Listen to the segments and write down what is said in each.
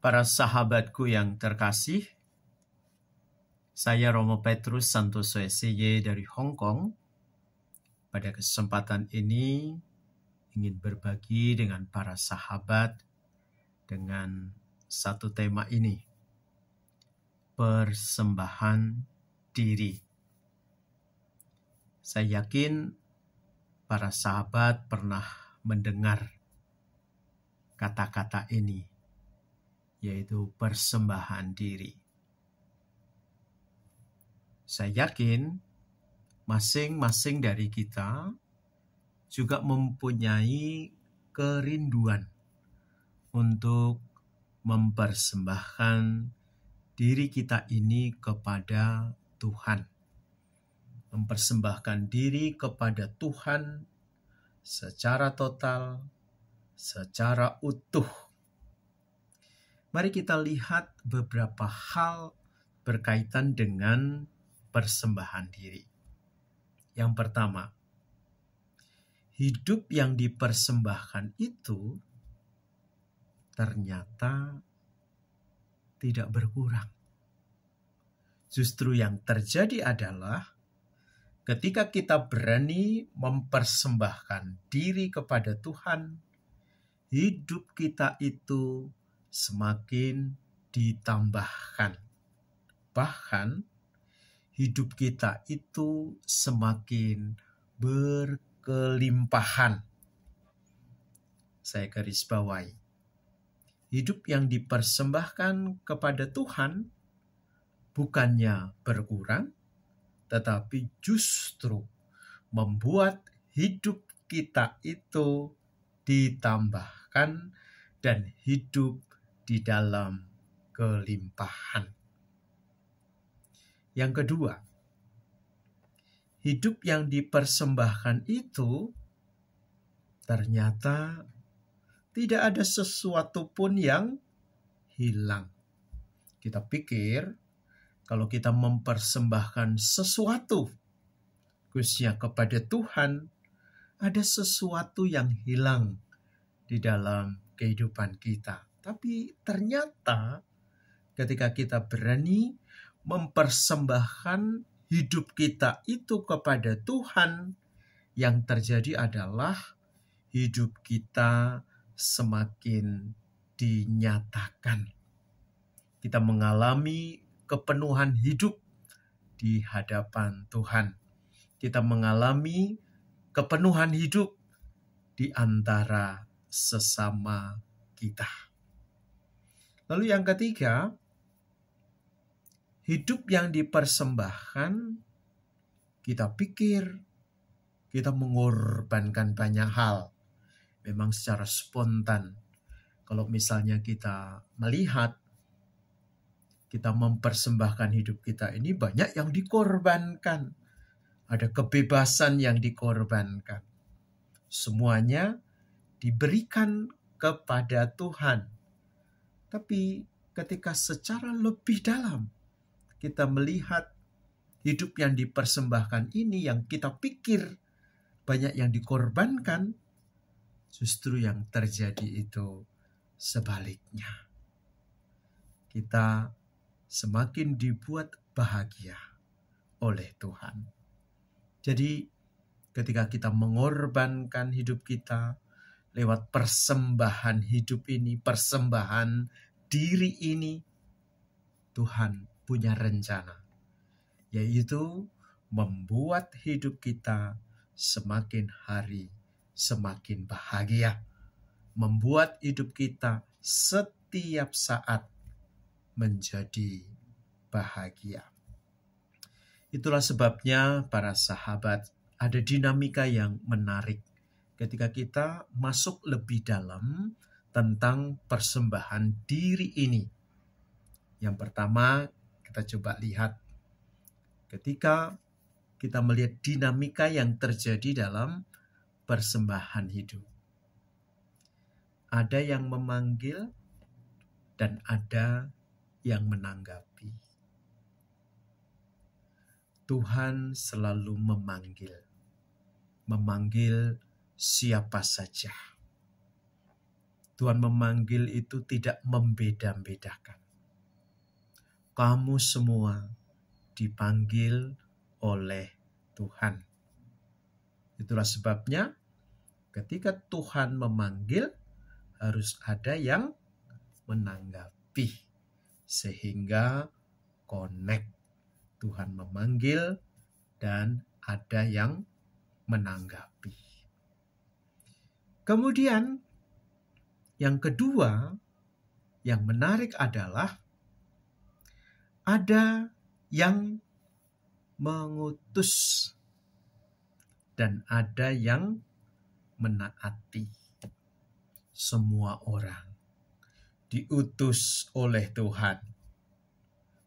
Para sahabatku yang terkasih, saya Romo Petrus Santoso SY dari Hong Kong. Pada kesempatan ini ingin berbagi dengan para sahabat dengan satu tema ini, persembahan diri. Saya yakin para sahabat pernah mendengar kata-kata ini, yaitu persembahan diri. Saya yakin masing-masing dari kita juga mempunyai kerinduan untuk mempersembahkan diri kita ini kepada Tuhan. Mempersembahkan diri kepada Tuhan secara total, secara utuh. Mari kita lihat beberapa hal berkaitan dengan persembahan diri. Yang pertama, hidup yang dipersembahkan itu ternyata tidak berkurang. Justru yang terjadi adalah ketika kita berani mempersembahkan diri kepada Tuhan, hidup kita itu semakin ditambahkan. Bahkan hidup kita itu semakin berkelimpahan. Saya garis bawahi. Hidup yang dipersembahkan kepada Tuhan bukannya berkurang, tetapi justru membuat hidup kita itu ditambahkan dan hidup di dalam kelimpahan. Yang kedua, hidup yang dipersembahkan itu ternyata tidak ada sesuatu pun yang hilang. Kita pikir kalau kita mempersembahkan sesuatu khususnya kepada Tuhan, ada sesuatu yang hilang di dalam kehidupan kita. Tapi ternyata ketika kita berani mempersembahkan hidup kita itu kepada Tuhan, yang terjadi adalah hidup kita semakin dinyatakan. Kita mengalami kepenuhan hidup di hadapan Tuhan. Kita mengalami kepenuhan hidup di antara sesama kita. Lalu yang ketiga, hidup yang dipersembahkan, kita pikir kita mengorbankan banyak hal. Memang secara spontan. Kalau misalnya kita melihat, kita mempersembahkan hidup kita ini banyak yang dikorbankan. Ada kebebasan yang dikorbankan. Semuanya diberikan kepada Tuhan. Tapi ketika secara lebih dalam, kita melihat hidup yang dipersembahkan ini yang kita pikir banyak yang dikorbankan, justru yang terjadi itu sebaliknya. Kita semakin dibuat bahagia oleh Tuhan. Jadi ketika kita mengorbankan hidup kita lewat persembahan hidup ini, persembahan diri ini, Tuhan punya rencana, yaitu membuat hidup kita semakin hari semakin bahagia, membuat hidup kita setiap saat menjadi bahagia. Itulah sebabnya para sahabat, ada dinamika yang menarik ketika kita masuk lebih dalam tentang persembahan diri ini. Yang pertama, kita coba lihat ketika kita melihat dinamika yang terjadi dalam persembahan hidup. Ada yang memanggil dan ada yang menanggapi. Tuhan selalu memanggil siapa saja. Tuhan memanggil itu tidak membeda-bedakan. Kamu semua dipanggil oleh Tuhan. Itulah sebabnya ketika Tuhan memanggil, harus ada yang menanggapi. Sehingga connect. Tuhan memanggil dan ada yang menanggapi. Kemudian yang kedua yang menarik adalah ada yang mengutus dan ada yang menaati. Semua orang diutus oleh Tuhan.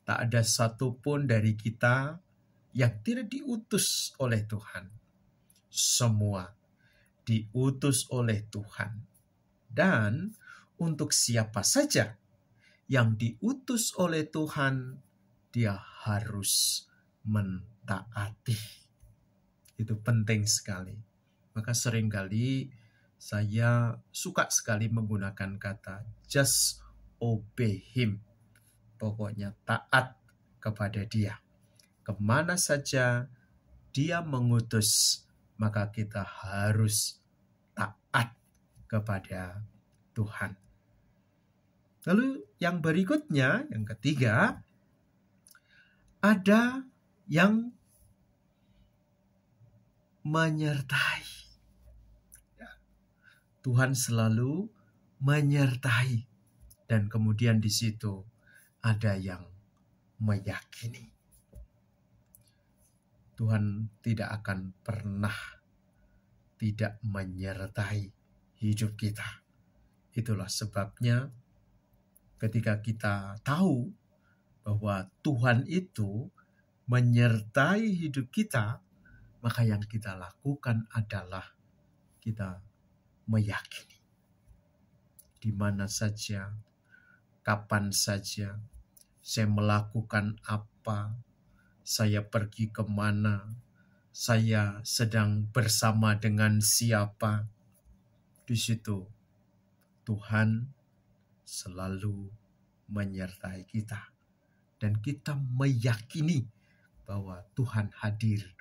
Tak ada satupun dari kita yang tidak diutus oleh Tuhan. Semua diutus oleh Tuhan. Dan untuk siapa saja yang diutus oleh Tuhan, dia harus mentaati. Itu penting sekali. Maka seringkali saya suka sekali menggunakan kata just obey him. Pokoknya taat kepada dia. Kemana saja dia mengutus, maka kita harus taat kepada Tuhan. Lalu yang berikutnya, yang ketiga, ada yang menyertai. Tuhan selalu menyertai. Dan kemudian di situ ada yang meyakini. Tuhan tidak akan pernah tidak menyertai hidup kita. Itulah sebabnya ketika kita tahu bahwa Tuhan itu menyertai hidup kita, maka yang kita lakukan adalah kita meyakini. Di mana saja, kapan saja, saya melakukan apa, saya pergi kemana, saya sedang bersama dengan siapa, di situ Tuhan selalu menyertai kita. Dan kita meyakini bahwa Tuhan hadir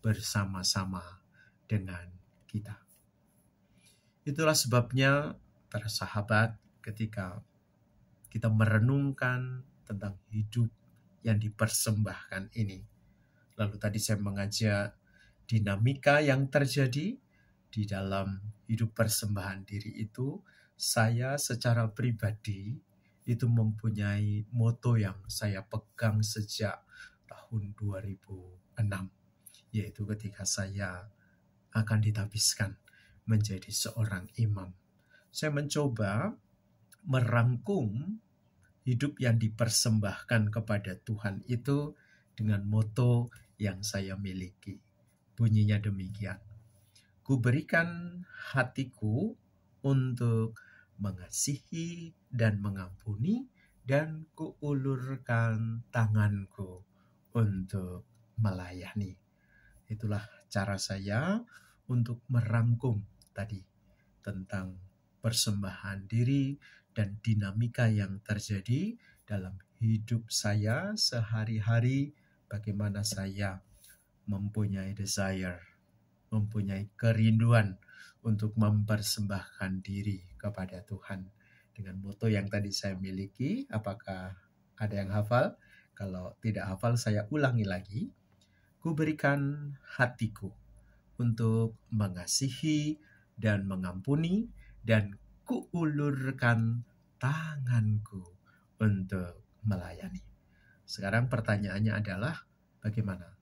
bersama-sama dengan kita. Itulah sebabnya para sahabat, ketika kita merenungkan tentang hidup yang dipersembahkan ini. Lalu tadi saya mengajak dinamika yang terjadi di dalam hidup persembahan diri itu. Saya secara pribadi itu mempunyai moto yang saya pegang sejak tahun 2006. Yaitu ketika saya akan ditabiskan menjadi seorang imam. Saya mencoba merangkum hidup yang dipersembahkan kepada Tuhan itu dengan moto yang saya miliki. Bunyinya demikian. Ku berikan hatiku untuk mengasihi dan mengampuni, dan kuulurkan tanganku untuk melayani. Itulah cara saya untuk merangkum tadi tentang persembahan diri dan dinamika yang terjadi dalam hidup saya sehari-hari, bagaimana saya mempunyai desire, mempunyai kerinduan untuk mempersembahkan diri kepada Tuhan. Dengan moto yang tadi saya miliki, apakah ada yang hafal? Kalau tidak hafal, saya ulangi lagi. Ku berikan hatiku untuk mengasihi dan mengampuni, dan kuulurkan tanganku untuk melayani. Sekarang pertanyaannya adalah bagaimana?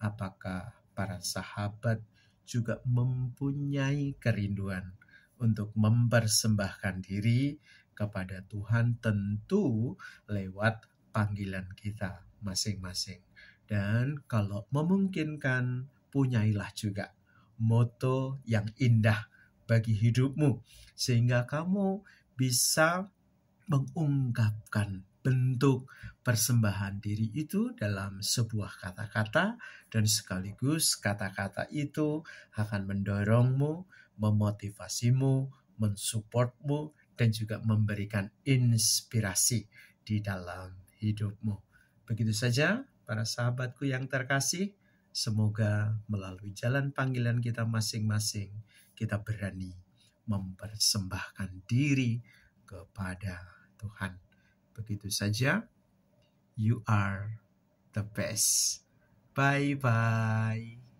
Apakah para sahabat juga mempunyai kerinduan untuk mempersembahkan diri kepada Tuhan, tentu lewat panggilan kita masing-masing. Dan kalau memungkinkan, punyailah juga moto yang indah bagi hidupmu, sehingga kamu bisa mengungkapkan bentuk persembahan diri itu dalam sebuah kata-kata, dan sekaligus kata-kata itu akan mendorongmu, memotivasimu, mensupportmu, dan juga memberikan inspirasi di dalam hidupmu. Begitu saja para sahabatku yang terkasih, semoga melalui jalan panggilan kita masing-masing, kita berani mempersembahkan diri kepada Tuhan. Begitu saja, you are the best. Bye-bye.